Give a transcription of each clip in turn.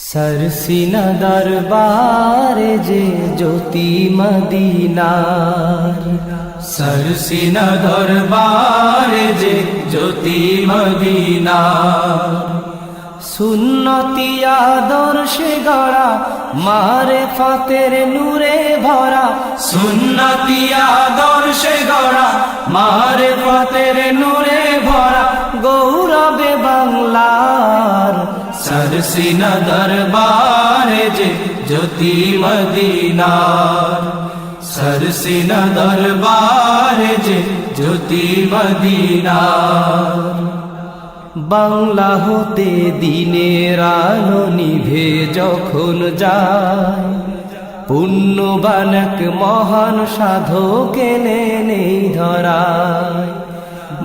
सरसीना दरबार जे ज्योति मदीनार, सरसीना दरबार जे ज्योति मदीनार। सुन्नती आदर्शे गड़ा मारेफातेर नूरे भरा, सुन्नती आदर्शे गड़ा मारेफातेर नूरे भरा। गौरवे बांगलार सरसीना दरबार जे ज्योति मदीनार, सरसीना दरबार जे ज्योति मदीनार। बांगला होते दिनेर आलो निभे जखन যায়, पुण्यवान এক মহান সাধক এলেন এই ধরায়।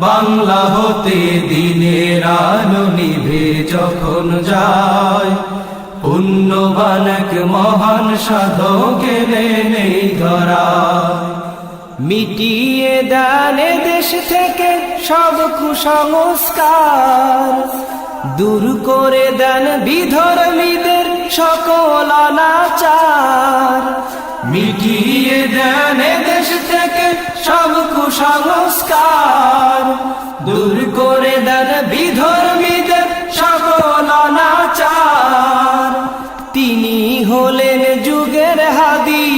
বাংলা হতে দিনের আলো নিভে যখন যায়, পুণ্যবান এক মহান সাধক এলেন এই ধরায়। মিটিয়ে দেন দেশ থেকে সব কুসংস্কার, দূর করে দেন বিধর্মীদের সকল অনাচার। মিটিয়ে দেন দেশ থেকে সব কুসংস্কার, দূর করে দেন বিধর্মীদের সকল অনাচার। তিনি হলেন যুগের হাদি,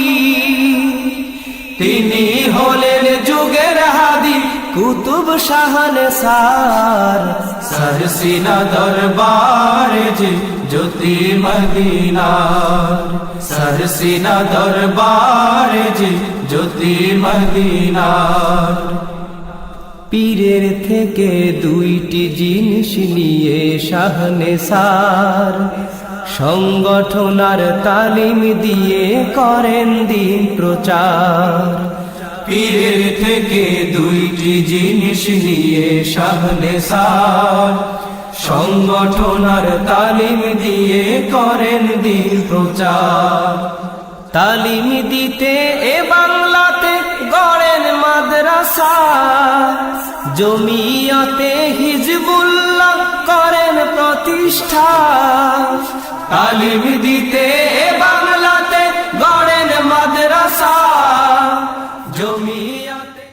তিনি হলেন যুগের হাদি, কুতুব শাহনসার। सरसीना दरबार जे ज्योति मदीनार, सरसीना दरबार जे ज्योति मदीनार। পীরের থেকে দুইটি জিনিস নিয়ে শাহনসার, সংগঠন আর তালিম দিয়ে করেন দিন প্রচার। পীরের থেকে দুইটি জিনিস নিয়ে শাহনসার, সংগঠন আর তালিম দিয়ে করেন দিন প্রচার। তালিম দিতে এ বাংলাতে গড়েন মাদ্রাসা, জমিয়তে হিজবুল্লাহ করেন প্রতিষ্ঠা। তালিম দিতে এ